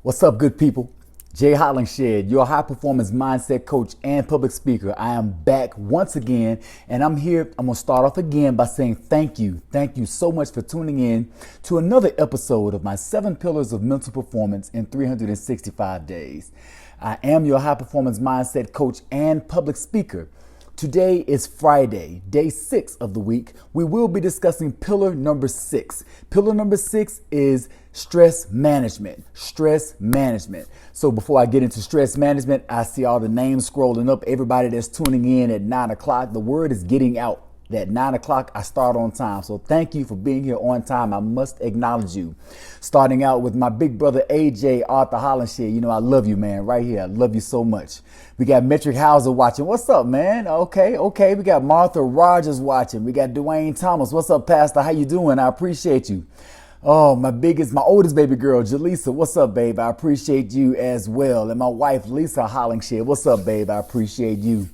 What's up, good people? Jay Hollingshed, your high performance mindset coach and public speaker. I am back once again, and I'm here. I'm going to start off again by saying thank you. Thank you so much for tuning in to another episode of my 7 Pillars of Mental Performance in 365 Days. I am your high performance mindset coach and public speaker. Today is Friday, day 6 of the week. We will be discussing pillar number 6. Pillar number 6 is stress management. Stress management. So before I get into stress management, I see all the names scrolling up. Everybody that's tuning in at 9 o'clock, the word is getting out. At 9 o'clock, I start on time. So thank you for being here on time. I must acknowledge you. Starting out with my big brother, AJ Arthur Hollingshed. You know, I love you, man. Right here. I love you so much. We got Metric Hauser watching. What's up, man? Okay. We got Martha Rogers watching. We got Dwayne Thomas. What's up, Pastor? How you doing? I appreciate you. Oh, my oldest baby girl, Jaleesa. What's up, babe? I appreciate you as well. And my wife, Lisa Hollingshed. What's up, babe? I appreciate you.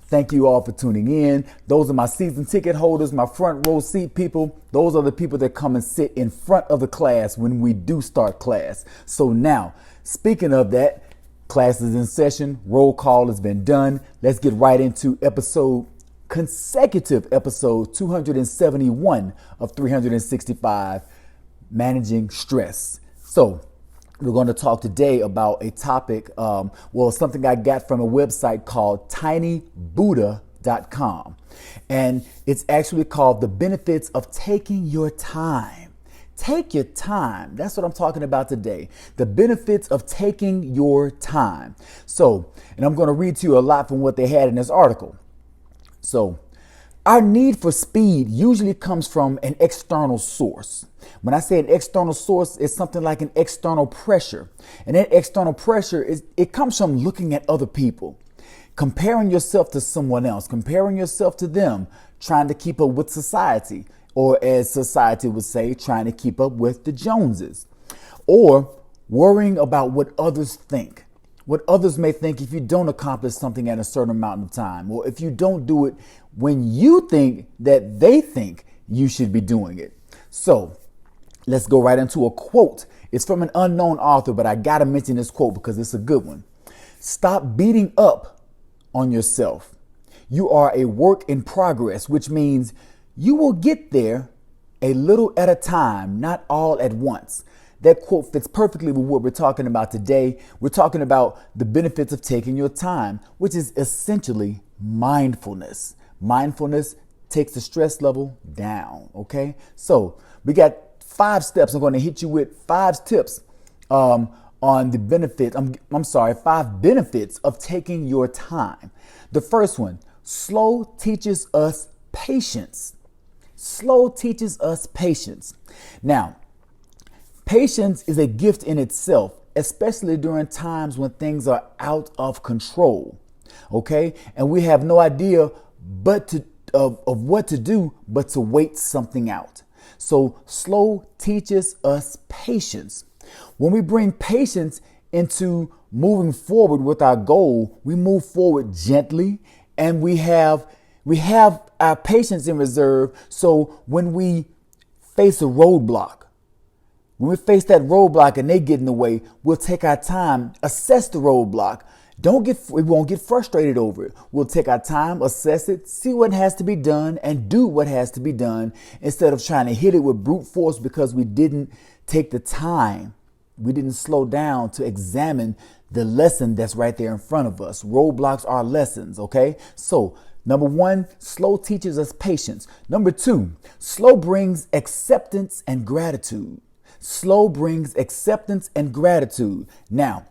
Thank you all for tuning in. Those are my season ticket holders, my front row seat people. Those are the people that come and sit in front of the class when we do start class. So now, speaking of that, class is in session. Roll call has been done. Let's get right into consecutive episode 271 of 365, Managing Stress. So we're going to talk today about a topic, something I got from a website called tinybuddha.com. And it's actually called The Benefits of Taking Your Time. Take your time. That's what I'm talking about today. The benefits of taking your time. So, and I'm going to read to you a lot from what they had in this article. So, our need for speed usually comes from an external source. When I say an external source, it's something like an external pressure. And that external pressure it comes from looking at other people, comparing yourself to someone else, comparing yourself to them, trying to keep up with society, or as society would say, trying to keep up with the Joneses, or worrying about what others think. What others may think if you don't accomplish something at a certain amount of time, or if you don't do it when you think that they think you should be doing it. So let's go right into a quote. It's from an unknown author, but I got to mention this quote because it's a good one. Stop beating up on yourself. You are a work in progress, which means you will get there a little at a time, not all at once. That quote fits perfectly with what we're talking about today. We're talking about the benefits of taking your time, which is essentially mindfulness. Mindfulness takes the stress level down. Okay. So we got 5 steps. I'm going to hit you with 5 tips on the benefits. 5 benefits of taking your time. The first one, slow teaches us patience. Slow teaches us patience. Now, patience is a gift in itself, especially during times when things are out of control. Okay. And we have no idea of what to do but to wait something out. So slow teaches us patience. When we bring patience into moving forward with our goal, we move forward gently, and we have our patience in reserve. So when we face a roadblock, when we face that roadblock and they get in the way, we'll take our time, assess the roadblock. We won't get frustrated over it. We'll take our time, assess it, see what has to be done, and do what has to be done instead of trying to hit it with brute force because we didn't take the time. We didn't slow down to examine the lesson that's right there in front of us. Roadblocks are lessons, okay? So, number 1, slow teaches us patience. Number 2, slow brings acceptance and gratitude. Slow brings acceptance and gratitude. Now,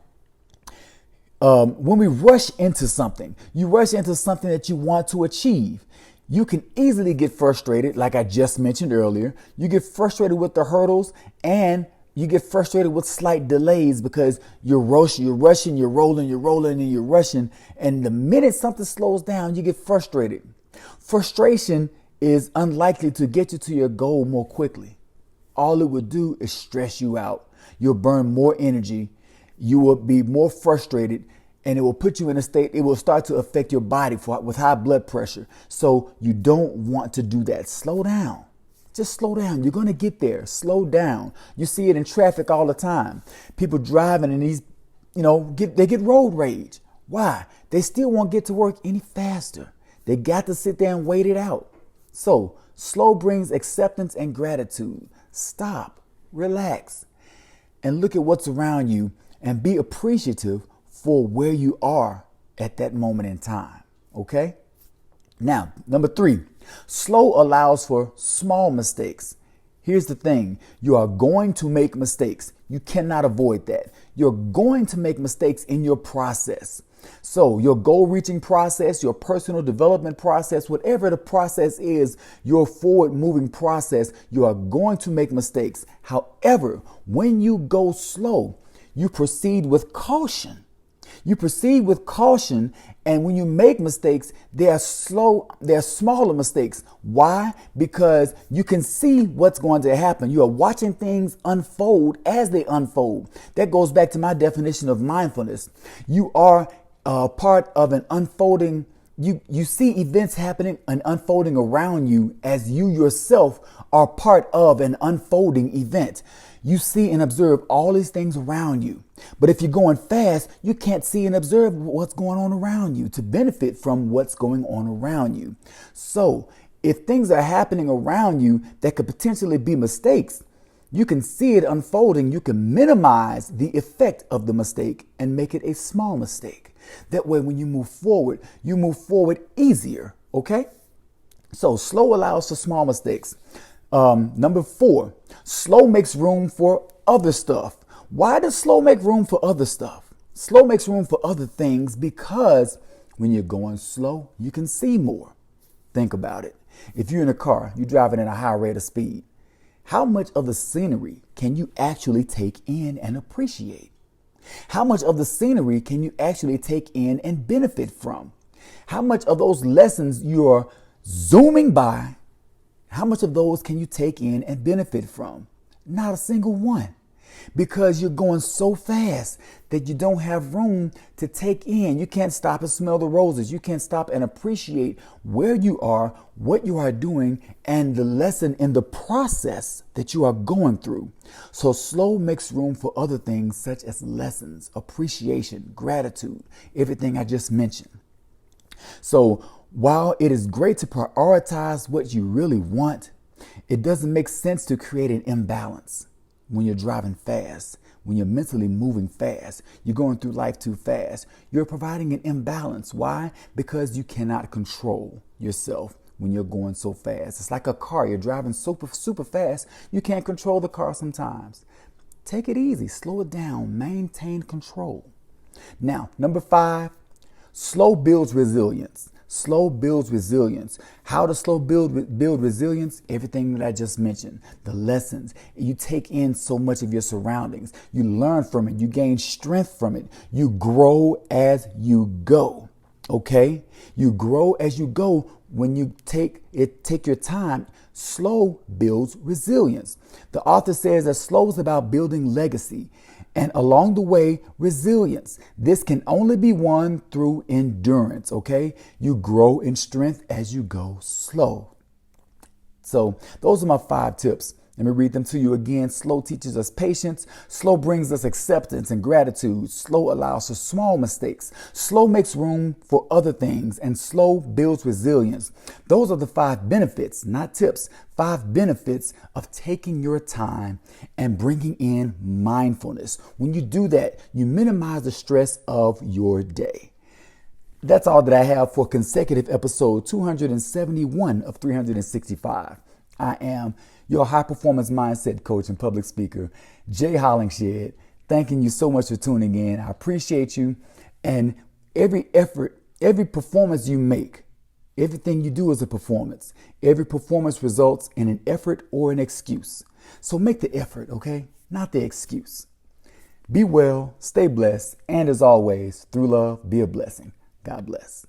when we rush into something, you rush into something that you want to achieve. You can easily get frustrated, like I just mentioned earlier. You get frustrated with the hurdles, and you get frustrated with slight delays because you're rushing, you're rolling, and you're rushing. And the minute something slows down, you get frustrated. Frustration is unlikely to get you to your goal more quickly. All it will do is stress you out. You'll burn more energy. You will be more frustrated, and it will put you in a state. It will start to affect your body with high blood pressure. So you don't want to do that. Slow down. Just slow down. You're going to get there. Slow down. You see it in traffic all the time. People driving and they get road rage. Why? They still won't get to work any faster. They got to sit there and wait it out. So slow brings acceptance and gratitude. Stop, relax, and look at what's around you and be appreciative for where you are at that moment in time. Okay? Now, number 3, slow allows for small mistakes. Here's the thing. You are going to make mistakes. You cannot avoid that. You're going to make mistakes in your process. So your goal reaching process, your personal development process, whatever the process is, your forward moving process, you are going to make mistakes. However, when you go slow, you proceed with caution. You proceed with caution, and when you make mistakes, they're smaller mistakes. Why? Because you can see what's going to happen. You are watching things unfold as they unfold. That goes back to my definition of mindfulness. You are part of an unfolding. You see events happening and unfolding around you as you yourself are part of an unfolding event. You see and observe all these things around you. But if you're going fast, you can't see and observe what's going on around you to benefit from what's going on around you. So if things are happening around you that could potentially be mistakes, you can see it unfolding. You can minimize the effect of the mistake and make it a small mistake. That way, when you move forward easier. Okay? So slow allows for small mistakes. Number 4, slow makes room for other stuff. Why does slow make room for other stuff? Slow makes room for other things because when you're going slow, you can see more. Think about it. If you're in a car, you're driving at a high rate of speed. How much of the scenery can you actually take in and appreciate? How much of the scenery can you actually take in and benefit from? How much of those lessons you're zooming by, how much of those can you take in and benefit from? Not a single one. Because you're going so fast that you don't have room to take in. You can't stop and smell the roses. You can't stop and appreciate where you are, what you are doing, and the lesson in the process that you are going through. So slow makes room for other things such as lessons, appreciation, gratitude, everything I just mentioned. So while it is great to prioritize what you really want, it doesn't make sense to create an imbalance. When you're driving fast, when you're mentally moving fast, you're going through life too fast, you're providing an imbalance. Why? Because you cannot control yourself when you're going so fast. It's like a car. You're driving super fast. You can't control the car sometimes. Take it easy. Slow it down. Maintain control. Now, number 5, slow builds resilience. Slow builds resilience. How does slow build resilience? Everything that I just mentioned, the lessons. You take in so much of your surroundings. You learn from it. You gain strength from it. You grow as you go. Okay? You grow as you go. When you take your time. Slow builds resilience. The author says that slow is about building legacy. And along the way, resilience. This can only be won through endurance, okay? You grow in strength as you go slow. So those are my 5 tips. Let me read them to you again. Slow teaches us patience. Slow brings us acceptance and gratitude. Slow allows for small mistakes. Slow makes room for other things. And slow builds resilience. Those are the 5 benefits, not tips. 5 benefits of taking your time and bringing in mindfulness. When you do that, you minimize the stress of your day. That's all that I have for consecutive episode 271 of 365. I am your high performance mindset coach and public speaker, Jay Hollingshed. Thanking you so much for tuning in. I appreciate you. And every effort, every performance you make, everything you do is a performance. Every performance results in an effort or an excuse. So make the effort, okay? Not the excuse. Be well, stay blessed, and as always, through love, be a blessing. God bless.